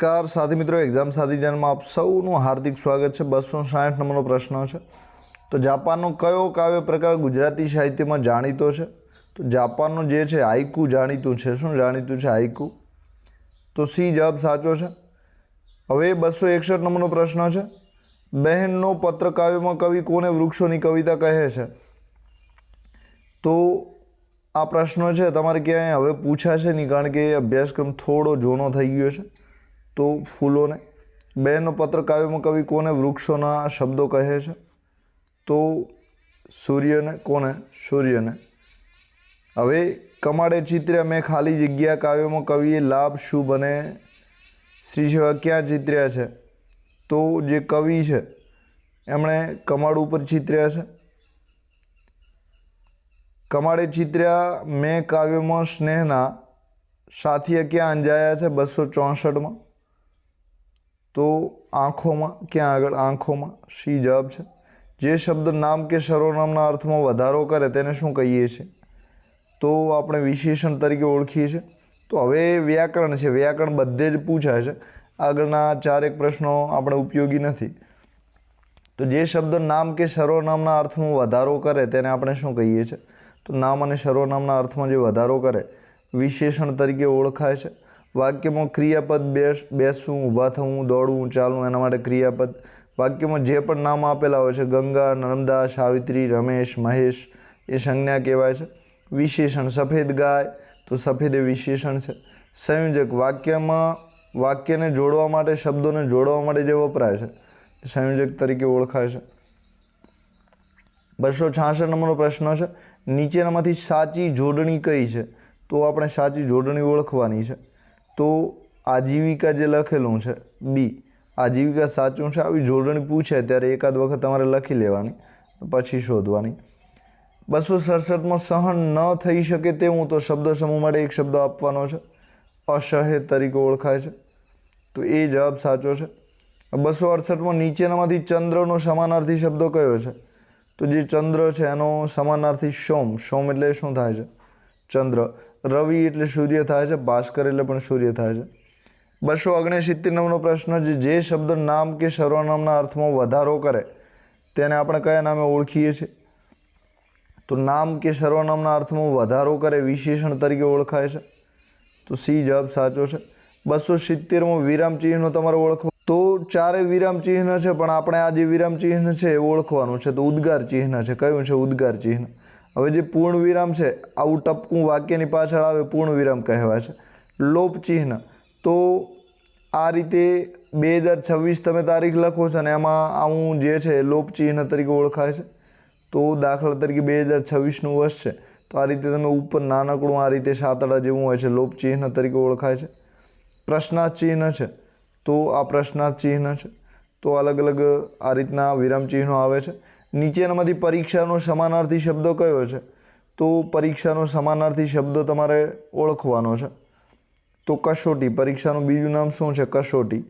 नमस्कार साथी मित्रों, एग्जाम साथी चैनल में आप सौનું हार्दिक स्वागत है। 260 नंबरનો प्रश्न है। तो जापानનો કયો કાવ્ય પ્રકાર ગુજરાતી સાહિત્યમાં જાણીતો છે? તો જાપાનનો જે છે હાઇકુ જાણીતું છે। શું જાણીતું છે? હાઇકુ। તો સી જવાબ સાચો છે। હવે 261 નંબરનો પ્રશ્ન છે। બહેનનો પત્ર કાવ્યમાં કવિ કોને વૃક્ષોની કવિતા કહે છે? તો આ પ્રશ્ન છે તમારે ક્યાંય હવે પૂછાશે નહીં, કારણ કે અભ્યાસક્રમ થોડો જૂનો થઈ ગયો છે। તો ફૂલોને બહેનનો પત્ર કાવ્યમાં કવિ કોને વૃક્ષોના શબ્દો કહે છે? તો સૂર્યને। કોને? સૂર્યને। હવે કમાડે ચિત્ર્યા મેં ખાલી જગ્યા કાવ્યમાં કવિએ લાભ શુભ અને શ્રી સેવા ક્યાં ચિત્ર્યા છે? તો જે કવિ છે એમણે કમાડ ઉપર ચિત્ર્યા છે। કમાડે ચિત્ર્યા મેં કાવ્યમાં સ્નેહના સાથિયા ક્યાં અંજાયા છે? 264માં। તો આંખોમાં। ક્યાં આગળ? આંખોમાં। સી જવાબ છે। જે શબ્દ નામ કે સર્વનામના અર્થમાં વધારો કરે તેને શું કહીએ છીએ? તો આપણે વિશેષણ તરીકે ઓળખીએ છીએ। તો હવે વ્યાકરણ છે, વ્યાકરણ બધે જ પૂછાય છે, આગળના 4 પ્રશ્નો આપણે ઉપયોગી નથી। તો જે શબ્દ નામ કે સર્વનામના અર્થમાં વધારો કરે તેને આપણે શું કહીએ છીએ? તો નામ અને સર્વનામના અર્થમાં જે વધારો કરે વિશેષણ તરીકે ઓળખાય છે। વાક્યમાં ક્રિયાપદ બેસવું, ઊભા થવું, દોડવું, ચાલવું, એના માટે ક્રિયાપદ। વાક્યમાં જે પણ નામ આપેલા હોય છે, ગંગા, નર્મદા, સાવિત્રી, રમેશ, મહેશ, એ સંજ્ઞા કહેવાય છે। વિશેષણ સફેદ ગાય, તો સફેદ એ વિશેષણ છે। સંયોજક વાક્યમાં વાક્યને જોડવા માટે, શબ્દોને જોડવા માટે જે વપરાય છે એ સંયોજક તરીકે ઓળખાય છે। 266 નંબરનો પ્રશ્ન છે। નીચેનામાંથી સાચી જોડણી કઈ છે? તો આપણે સાચી જોડણી ઓળખવાની છે। તો આજીવિકા જે લખેલું છે બી, આજીવિકા સાચું છે। આવી જોડણી પૂછે ત્યારે એકાદ વખત તમારે લખી લેવાની, પછી શોધવાની। 267માં સહન ન થઈ શકે તેવું, તો શબ્દ સમૂહ માટે એક શબ્દ આપવાનો છે, અસહ્ય તરીકે ઓળખાય છે। તો એ જવાબ સાચો છે। 268માં નીચેનામાંથી ચંદ્રનો સમાનાર્થી શબ્દ કયો છે? તો જે ચંદ્ર છે એનો સમાનાર્થી સોમ। સોમ એટલે શું થાય છે? ચંદ્ર। રવિ એટલે સૂર્ય થાય છે, ભાસ્કર એટલે પણ સૂર્ય થાય છે। 269 નંબરનો પ્રશ્ન છે। જે શબ્દ નામ કે સર્વનામના અર્થમાં વધારો કરે તેને આપણે કયા નામે ઓળખીએ છીએ? તો નામ કે સર્વનામના અર્થમાં વધારો કરે વિશેષણ તરીકે ઓળખાય છે। તો સી જવાબ સાચો છે। 270માં વિરામ ચિહ્નો તમારે ઓળખો। તો 4 વિરામ ચિહ્ન છે, પણ આપણે આ જે વિરામ ચિહ્ન છે એ ઓળખવાનું છે। તો ઉદ્ગાર ચિહ્ન છે। કયું છે? ઉદ્ગાર ચિહ્ન। હવે જે પૂર્ણ વિરામ છે, આવું ટપકું વાક્યની પાછળ આવે, પૂર્ણ વિરામ કહેવાય છે। લોપ ચિહ્ન, તો આ રીતે 2026 તમે તારીખ લખો છો અને એમાં આવું જે છે લોપ ચિહ્ન તરીકે ઓળખાય છે। તો દાખલા તરીકે 2026નું વર્ષ છે, તો આ રીતે તમે ઉપર નાનકડું આ રીતે સાતડા જેવું હોય છે, લોપ ચિહ્ન તરીકે ઓળખાય છે। પ્રશ્નાર્થ ચિહ્ન છે, તો આ પ્રશ્નાર્થ ચિહ્ન છે। તો અલગ અલગ આ રીતના વિરામ ચિહ્નો આવે છે। નીચેનામાંથી પરીક્ષાનો સમાનાર્થી શબ્દ કયો છે? તો પરીક્ષાનો સમાનાર્થી શબ્દ તમારે ઓળખવાનો છે। તો કસોટી। પરીક્ષાનું બીજું નામ શું છે? કસોટી।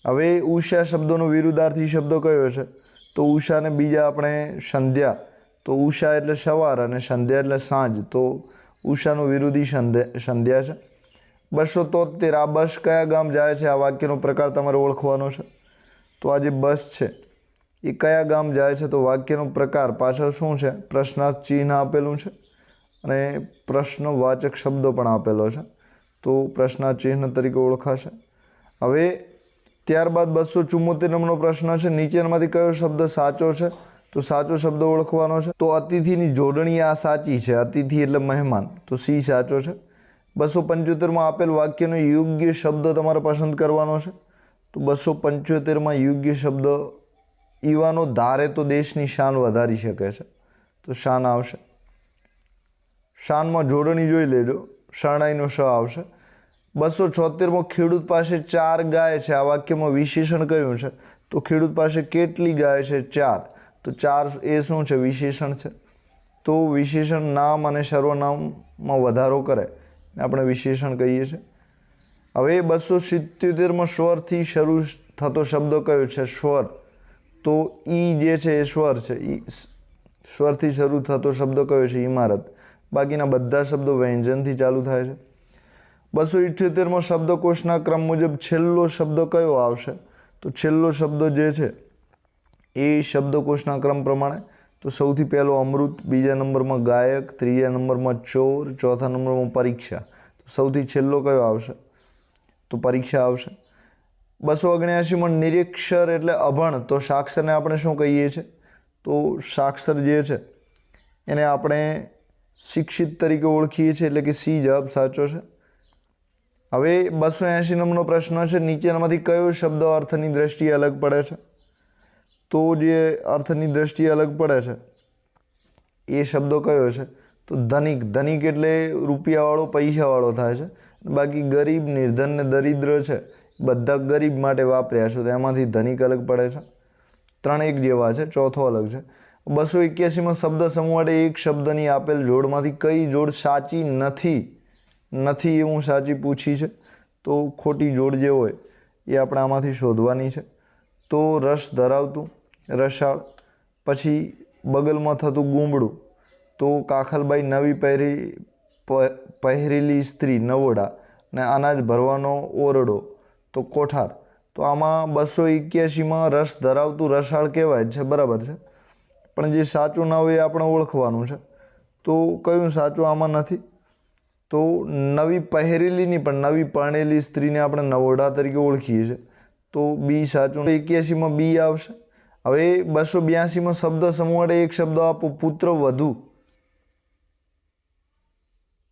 હવે ઉષા શબ્દનો વિરુદ્ધાર્થી શબ્દ કયો છે? તો ઉષાને બીજા આપણે સંધ્યા। તો ઉષા એટલે સવાર અને સંધ્યા એટલે સાંજ, તો ઉષાનું વિરુદ્ધી સંધ્યા છે। 273 આ બસ કયા ગામ જાય છે? આ વાક્યનો પ્રકાર તમારે ઓળખવાનો છે। તો આ જે બસ છે એ કયા ગામ જાય છે? તો વાક્યનો પ્રકાર પાછળ શું છે? પ્રશ્નાર્થ ચિહ્ન આપેલું છે અને પ્રશ્નવાચક શબ્દ પણ આપેલો છે, તો પ્રશ્નાર્થ ચિહ્ન તરીકે ઓળખાશે। હવે ત્યારબાદ 274 નંબરનો પ્રશ્ન છે। નીચેનામાંથી કયો શબ્દ સાચો છે? તો સાચો શબ્દ ઓળખવાનો છે। તો અતિથિની જોડણી આ સાચી છે, અતિથિ એટલે મહેમાન, તો સી સાચો છે। 275માં આપેલ વાક્યનો યોગ્ય શબ્દ તમારે પસંદ કરવાનો છે। તો 275માં યોગ્ય શબ્દ યુવાનો ધારે તો દેશની શાન વધારી શકે છે, તો શાન આવશે। શાનમાં જોડણી જોઈ લેજો, શરણાઈનો શ આવશે। 276માં ખેડૂત પાસે 4 ગાય છે, આ વાક્યમાં વિશેષણ કયું છે? તો ખેડૂત પાસે કેટલી ગાય છે? 4। તો 4 એ શું છે? વિશેષણ છે। તો વિશેષણ નામ અને સર્વનામમાં વધારો કરે આપણે વિશેષણ કહીએ છીએ। હવે 277માં સ્વરથી શરૂ થતો શબ્દ કયો છે? સ્વર। તો ઈ જે છે એ સ્વર છે, ઈ સ્વરથી શરૂ થતો શબ્દ કયો છે? ઇમારત। બાકીના બધા શબ્દો વ્યંજનથી ચાલુ થાય છે। 278માં શબ્દકોશના ક્રમ મુજબ છેલ્લો શબ્દ કયો આવશે? તો છેલ્લો શબ્દ જે છે એ શબ્દકોશના ક્રમ પ્રમાણે તો સૌથી પહેલો અમૃત, બીજા નંબરમાં ગાયક, ત્રીજા નંબરમાં ચોર, ચોથા નંબરમાં પરીક્ષા. તો સૌથી છેલ્લો કયો આવશે? તો પરીક્ષા આવશે. 279માં નિરીક્ષર એટલે અભણ. તો સાક્ષરને આપણે શું કહીએ છીએ? તો સાક્ષર જે છે એને આપણે શિક્ષિત તરીકે ઓળખીએ છીએ, એટલે કે સી જવાબ સાચો છે. હવે 280 નંબરનો પ્રશ્ન છે, નીચેનામાંથી કયો શબ્દ અર્થની દ્રષ્ટિએ અલગ પડે છે? તો જે અર્થની દ્રષ્ટિએ અલગ પડે છે એ શબ્દો કયો છે? તો ધનિક. ધનિક એટલે રૂપિયાવાળો, પૈસાવાળો થાય છે. બાકી ગરીબ, નિર્ધન ને દરિદ્ર છે બધા ગરીબ માટે વાપર્યા છે, તો એમાંથી ધનિક અલગ પડે છે. 3 એક જેવા છે, ચોથો અલગ છે. 281માં શબ્દ સમૂહ માટે એક શબ્દની આપેલ જોડમાંથી કઈ જોડ સાચી નથી? નથી એવું સાચી પૂછી છે, તો ખોટી જોડ જે હોય એ આપણે આમાંથી શોધવાની છે. તો રસ ધરાવતું, રસાળ. પછી બગલમાં થતું ગુંબળું, તો કાખલબાઈ નવી પહેરેલી સ્ત્રી નવોડા, અને અનાજ ભરવાનો ઓરડો, તો કોઠાર. તો આમાં 281માં રસ ધરાવતું રસાળ કહેવાય છે, બરાબર છે. પણ જે સાચું ના હોય એ આપણે ઓળખવાનું છે. તો કયું સાચું આમાં નથી? તો નવી પહેરેલી નહીં પણ નવી પરણેલી સ્ત્રીને આપણે નવોડા તરીકે ઓળખીએ છીએ, તો બી સાચું. 81માં બી આવશે. હવે 282માં શબ્દ સમૂહ માટે એક શબ્દ આપો, પુત્રવધુ.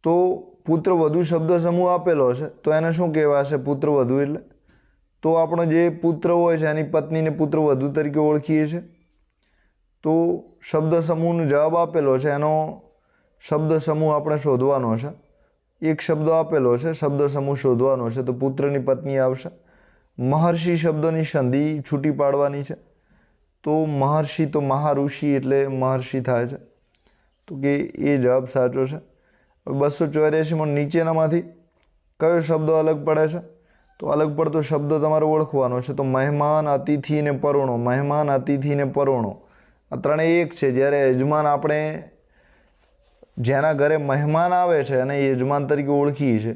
તો પુત્રવધુ શબ્દ સમૂહ આપેલો છે, તો એને શું કહેવાશે? પુત્રવધુ એટલે તો આપણો જે પુત્ર હોય છે એની પત્નીને પુત્રવધુ તરીકે ઓળખીએ છીએ. તો શબ્દ સમૂહનો જવાબ આપેલો છે, એનો શબ્દ સમૂહ આપણે શોધવાનો છે. એક શબ્દ આપેલો છે, શબ્દ સમૂહ શોધવાનો છે, તો પુત્રની પત્ની આવશે. મહર્ષિ શબ્દની સંધિ છૂટી પાડવાની છે. તો મહર્ષિ તો મહાઋષિ એટલે મહર્ષિ થાય છે, તો કે એ જવાબ સાચો છે. 284માં નીચેનામાંથી કયો શબ્દ અલગ પડે છે? તો અલગ પડતો શબ્દ તમારે ઓળખવાનો છે. તો મહેમાન, અતિથિ ને પરોણો. મહેમાન, અતિથિ ને પરોણો આ ત્રણેય એક છે. જ્યારે યજમાન, આપણે જેના ઘરે મહેમાન આવે છે અને યજમાન તરીકે ઓળખીએ છીએ.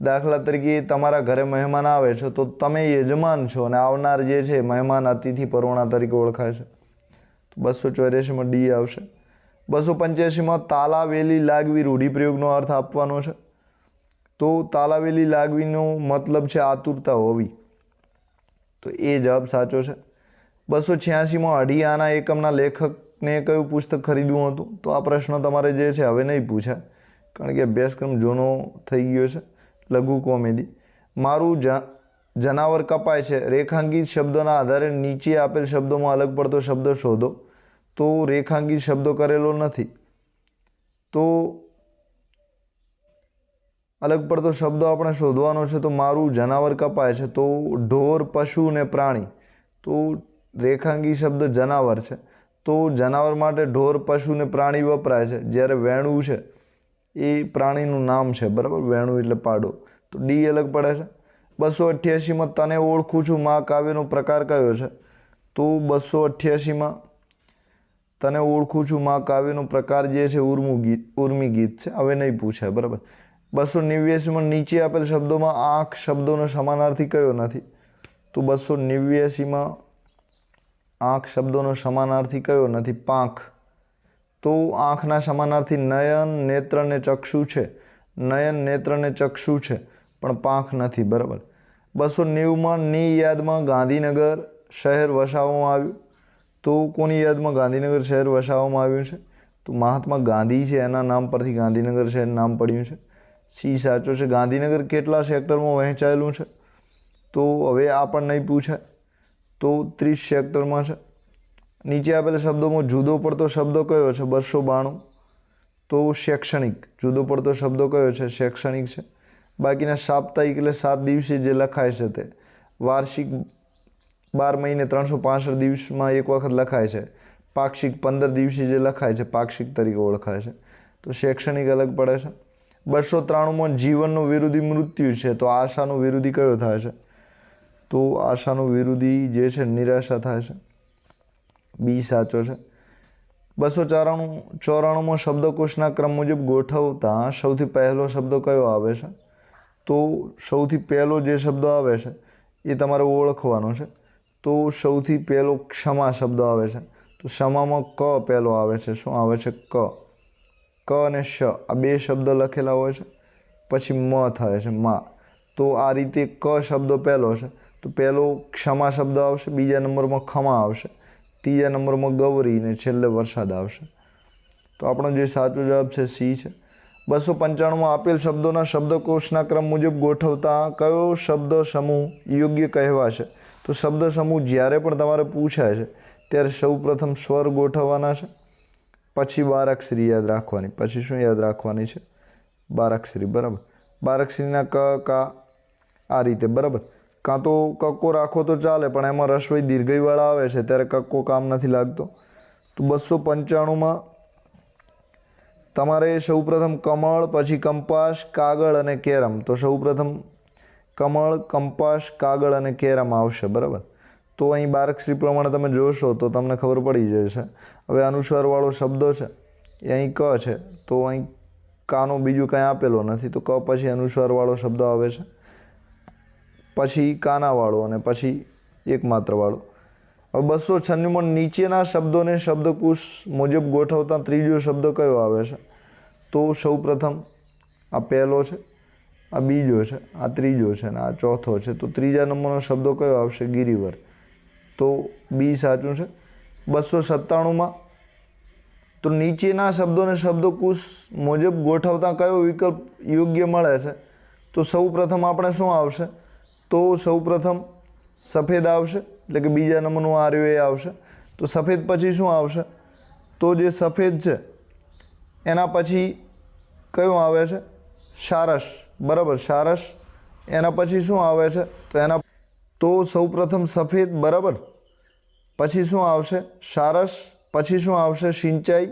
દાખલા તરીકે તમારા ઘરે મહેમાન આવે છે તો તમે યજમાન છો અને આવનાર જે છે મહેમાન, અતિથિ, પરોણા તરીકે ઓળખાય છે. તો 284માં ડી આવશે. 285માં તાલાવેલી લાગવી રૂઢિપ્રયોગનો અર્થ આપવાનો છે. તો તાલાવેલી લાગવીનો મતલબ છે આતુરતા હોવી, તો એ જવાબ સાચો છે. 286માં અઢી આના એકમના લેખકને કયું પુસ્તક ખરીદવું હતું? તો આ પ્રશ્ન તમારે જે છે હવે નહીં પૂછાય, કારણ કે અભ્યાસક્રમ જૂનો થઈ ગયો છે. લઘુ કોમેડી. મારું જનાવર કપાય છે. રેખાંકિત શબ્દોના આધારે નીચે આપેલ શબ્દોમાં અલગ પડતો શબ્દ શોધો. તો રેખાંકિત શબ્દો કરેલો નથી, તો અલગ પડતો શબ્દ આપણે શોધવાનો છે. તો મારું જનાવર કપાય છે, તો ઢોર, પશુ ને પ્રાણી. તો રેખાંકિત શબ્દ જનાવર છે, તો જનાવર માટે ઢોર, પશુ ને પ્રાણી વપરાય છે. જ્યારે વેણું છે એ પ્રાણીનું નામ છે, બરાબર. વેણું એટલે પાડો, તો ડી અલગ પડે છે. 288માં તને ઓળખું છું માં કાવ્યનો પ્રકાર કયો છે? તો 288માં તને ઓળખું છું માં કાવ્યનો પ્રકાર જે છે ઉર્મી ગીત છે. હવે નહીં પૂછાય, બરાબર. 289માં નીચે આપેલ શબ્દોમાં આંખ શબ્દોનો સમાનાર્થી કયો નથી? તો 289માં આંખ શબ્દોનો સમાનાર્થી કયો નથી? પાંખ. તો આંખના સમાનાર્થી નયન, નેત્ર ને ચક્ષુ છે. નયન, નેત્ર ને ચક્ષુ છે, પણ પાંખ નથી, બરાબર. 290માં ની યાદમાં ગાંધીનગર શહેર વસાવવામાં આવ્યું. તો કોની યાદમાં ગાંધીનગર શહેર વસાવવામાં આવ્યું છે? તો મહાત્મા ગાંધી છે એના નામ પરથી ગાંધીનગર શહેર નામ પડ્યું છે. સી સાચો છે. ગાંધીનગર કેટલા સેક્ટરમાં વહેંચાયેલું છે? તો હવે આ પણ નહીં પૂછાય, તો 30 સેક્ટરમાં છે. નીચે આપેલા શબ્દોમાં જુદો પડતો શબ્દ કયો છે? 292. તો શૈક્ષણિક. જુદો પડતો શબ્દ કયો છે? શૈક્ષણિક છે. બાકીના સાપ્તાહિક એટલે 7 દિવસે જે લખાય છે તે. વાર્ષિક 12 મહિને 365 દિવસમાં એક વખત લખાય છે. પાક્ષિક 15 દિવસે જે લખાય છે પાક્ષિક તરીકે ઓળખાય છે. તો શૈક્ષણિક અલગ પડે છે. 293માં જીવનનો વિરોધી મૃત્યુ છે, તો આશાનો વિરોધી કયો થાય છે? તો આશાનો વિરોધી જે છે નિરાશા થાય છે. બી સાચો છે. 294માં શબ્દકોશના ક્રમ મુજબ ગોઠવતા સૌથી પહેલો શબ્દ કયો આવે છે? તો સૌથી પહેલો જે શબ્દ આવે છે એ તમારે ઓળખવાનો છે. તો સૌથી પહેલો ક્ષમા શબ્દ આવે છે. તો ક્ષમામાં ક પહેલો આવે છે. શું આવે છે? ક અને શ આ બે શબ્દ લખેલા હોય છે. પછી મ થાય છે મા. તો આ રીતે ક શબ્દ પહેલો છે. તો પહેલો ક્ષમા શબ્દ આવશે, બીજા નંબરમાં ખમા આવશે, ત્રીજા નંબરમાં ગૌરી ને છેલ્લે વરસાદ આવશે. તો આપણો જે સાચો જવાબ છે સી છે. 295 આપેલ શબ્દોના શબ્દકોશના ક્રમ મુજબ ગોઠવતા કયો શબ્દ સમૂહ યોગ્ય કહેવાશે? તો શબ્દ સમૂહ જ્યારે પણ તમારે પૂછાય છે ત્યારે સૌ પ્રથમ સ્વર ગોઠવવાના છે, પછી બારાક્ષરી યાદ રાખવાની. પછી શું યાદ રાખવાની છે? બારાક્ષરી. બરાબર. બારાક્ષરીના ક કા આ રીતે. બરાબર. કાં તો કક્કો રાખો તો ચાલે, પણ એમાં રસોઈ દીર્ઘઈવાળા આવે છે ત્યારે કક્કો કામ નથી લાગતો. તો 295માં તમારે સૌપ્રથમ કમળ, પછી કંપાસ, કાગળ અને કેરમ. તો સૌપ્રથમ કમળ, કંપાસ, કાગળ અને કેરમ આવશે. બરાબર. તો અહીં બારાક્ષરી પ્રમાણે તમે જોશો તો તમને ખબર પડી જશે. હવે અનુસ્વારવાળો શબ્દ છે એ અહીં ક છે, તો અહીં કાનો બીજું કંઈ આપેલો નથી, તો ક પછી અનુસ્વારવાળો શબ્દ આવે છે, પછી કાનાવાળો અને પછી એકમાત્રવાળો. હવે 296માં નીચેના શબ્દોને શબ્દકોશ મુજબ ગોઠવતા ત્રીજો શબ્દ કયો આવે છે? તો સૌપ્રથમ આ પહેલો છે, આ બીજો છે, આ ત્રીજો છે અને આ ચોથો છે. તો ત્રીજા નંબરનો શબ્દ કયો આવશે? ગિરિવર. તો બી સાચું છે. 297માં તો નીચેના શબ્દોને શબ્દકોશ મુજબ ગોઠવતા કયો વિકલ્પ યોગ્ય મળે છે? તો સૌપ્રથમ આપણે શું આવશે? તો સૌપ્રથમ સફેદ આવશે, એટલે કે બીજા નંબરનું આર્યો એ આવશે. તો સફેદ પછી શું આવશે? તો જે સફેદ છે એના પછી કયું આવે છે? સારસ. બરાબર. સારસ. એના પછી શું આવે છે? તો સૌપ્રથમ સફેદ. બરાબર. પછી શું આવશે? સારસ. પછી શું આવશે? સિંચાઈ.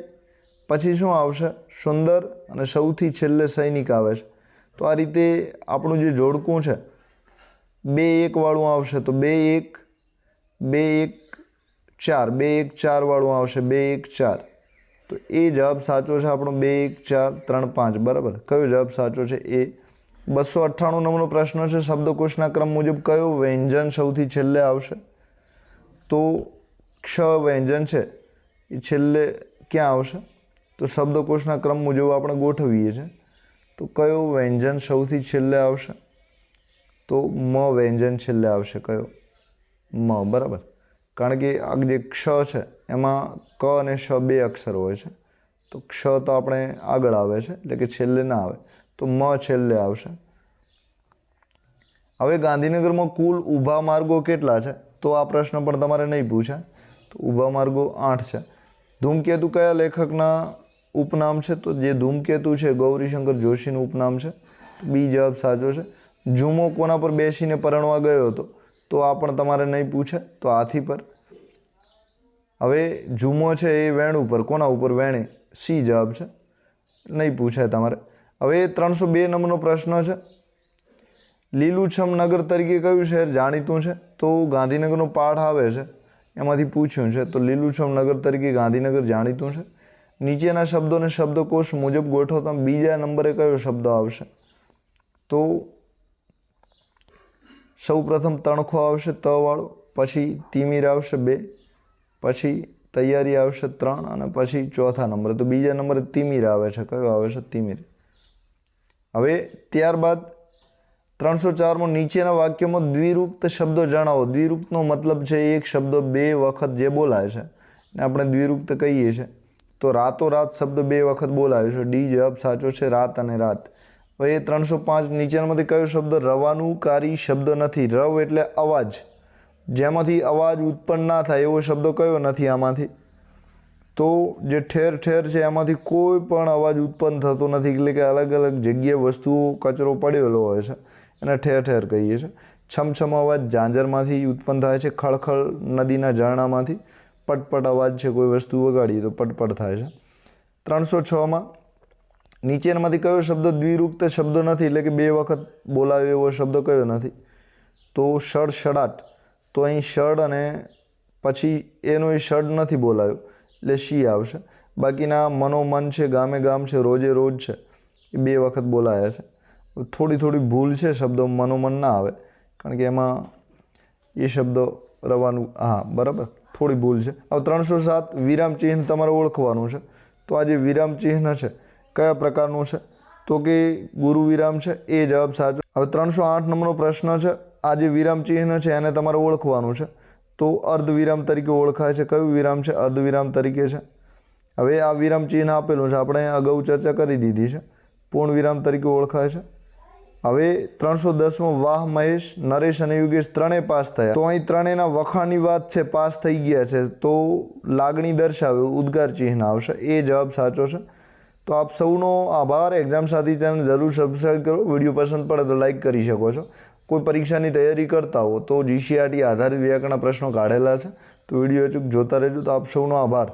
પછી શું આવશે? સુંદર. અને સૌથી છેલ્લે સૈનિક આવે છે. તો આ રીતે આપણું જે જોડકું છે 2 1 વાળું આવશે. તો 2 1 2 1 4 2 1 4 વાળું આવશે. 2 1 4. તો એ જવાબ સાચો છે આપણો. 2 1 4 3 5. બરાબર. કયો જવાબ સાચો છે? એ. 298 નંબરનો પ્રશ્ન છે શબ્દકોશના ક્રમ મુજબ કયો વ્યંજન સૌથી છેલ્લે આવશે? તો ક્ષ વ્યંજન છે એ છેલ્લે ક્યાં આવશે? તો શબ્દકોશના ક્રમ મુજબ આપણે ગોઠવીએ છીએ. તો કયો વ્યંજન સૌથી છેલ્લે આવશે? તો મ વ્યંજન છેલ્લે આવશે. કયો? મ. બરાબર. કારણ કે આ જે ક્ષ છે એમાં ક અને શ 2 અક્ષર હોય છે. તો ક્ષ તો આપણે આગળ આવે છે, એટલે કે છેલ્લે ના આવે. તો મ છેલ્લે આવશે. હવે ગાંધીનગરમાં કુલ ઊભા માર્ગો કેટલા છે? તો આ પ્રશ્ન પણ તમારે નહીં પૂછાય. તો ઊભા માર્ગો 8 છે. ધૂમકેતુ કયા લેખકના ઉપનામ છે? તો જે ધૂમકેતુ છે ગૌરીશંકર જોશીનું ઉપનામ છે. બી જવાબ સાચો છે. ઝુમો કોના પર બેસીને પરણવા ગયો હતો? તો આ પણ તમારે નહીં પૂછે. તો હાથી પર. હવે ઝુમો છે એ વેણુ પર. કોના ઉપર? વેણે. સી જવાબ છે. નહીં પૂછાય તમારે. હવે 302 નંબરનો પ્રશ્ન છે લીલુંછમ નગર તરીકે કયું શહેર જાણીતું છે? તો ગાંધીનગરનો પાઠ આવે છે એમાંથી પૂછ્યું છે. તો લીલુંછમ નગર તરીકે ગાંધીનગર જાણીતું છે. નીચેના શબ્દોને શબ્દકોશ મુજબ ગોઠવતા બીજા નંબરે કયો શબ્દ આવશે? તો સૌપ્રથમ તણખો આવશે ત વાળો, પછી તિમિર આવશે 2, પછી તૈયારી આવશે 3 અને પછી ચોથા નંબરે. તો બીજા નંબરે તિમિર આવે છે. કયો આવે છે? તિમિર. હવે ત્યારબાદ 304માં નીચેના વાક્યમાં દ્વિરૂક્ત શબ્દો જણાવો. દ્વિરૂક્તનો મતલબ છે એક શબ્દ 2 વખત જે બોલાય છે ને આપણે દ્વિરૂક્ત કહીએ છીએ. તો રાતોરાત શબ્દ 2 વખત બોલાયો છે. ડી જવાબ સાચો છે. રાત અને રાત. હવે 305 નીચેનામાંથી કયો શબ્દ રવાનુકારી શબ્દ નથી? રવ એટલે અવાજ, જેમાંથી અવાજ ઉત્પન્ન ના થાય એવો શબ્દ કયો નથી આમાંથી? તો જે ઠેર ઠેર છે એમાંથી કોઈ પણ અવાજ ઉત્પન્ન થતો નથી. એટલે કે અલગ અલગ જગ્યાએ વસ્તુઓ કચરો પડેલો હોય છે એને ઠેર ઠેર કહીએ છીએ. છમછમ અવાજ ઝાંઝરમાંથી ઉત્પન્ન થાય છે. ખળખળ નદીના ઝરણામાંથી. પટપટ અવાજ છે કોઈ વસ્તુ વગાડીએ તો પટપટ થાય છે. 306માં નીચેનામાંથી કયો શબ્દ દ્વિરૂક્ત શબ્દ નથી? એટલે કે 2 વખત બોલાયો એવો શબ્દ કયો નથી? તો સડસડાટ. તો અહીં સડ અને પછી એનો સડ નથી બોલાયો એટલે શી આવશે. બાકીના મનોમન છે, ગામે ગામ છે, રોજે રોજ છે એ 2 વખત બોલાયા છે. થોડી થોડી ભૂલ છે શબ્દો મનોમન ના આવે કારણ કે એમાં એ શબ્દો રવાનું હા બરાબર થોડી ભૂલ છે. હવે 307 વિરામ ચિહ્ન તમારે ઓળખવાનું છે. તો આ જે વિરામ ચિહ્ન છે કયા પ્રકારનું છે તો કે ગુરુ વિરામ છે, એ જવાબ સાચો. હવે 308 નંબરનો પ્રશ્ન છે. આ જે વિરામ ચિહ્ન છે એને તમારે ઓળખવાનું છે. તો અર્ધ વિરામ તરીકે ઓળખાય છે. કયું વિરામ છે? અર્ધ વિરામ તરીકે છે. હવે આ વિરામ ચિહ્ન આપેલું છે, આપણે અગાઉ ચર્ચા કરી દીધી છે. પૂર્ણ વિરામ તરીકે ઓળખાય છે. હવે 310માં વાહ મહેશ, નરેશ અને યોગેશ ત્રણેય પાસ થયા. તો અહીં ત્રણેયના વખાણની વાત છે, પાસ થઈ ગયા છે. તો લાગણી દર્શાવે ઉદ્ગાર ચિહ્ન આવશે, એ જવાબ સાચો છે. તો આપ સૌનો આભાર. એક્ઝામ સાથી ચેનલ જરૂર સબસ્ક્રાઈબ કરો. વિડીયો પસંદ પડે તો લાઈક કરી શકો છો. કોઈ પરીક્ષાની તૈયારી કરતા હો તો GCRT આધારિત વ્યાકરણના પ્રશ્નો કાઢેલા છે, તો વિડીયો અચૂક જોતા રહેજો. તો આપ સૌનો આભાર.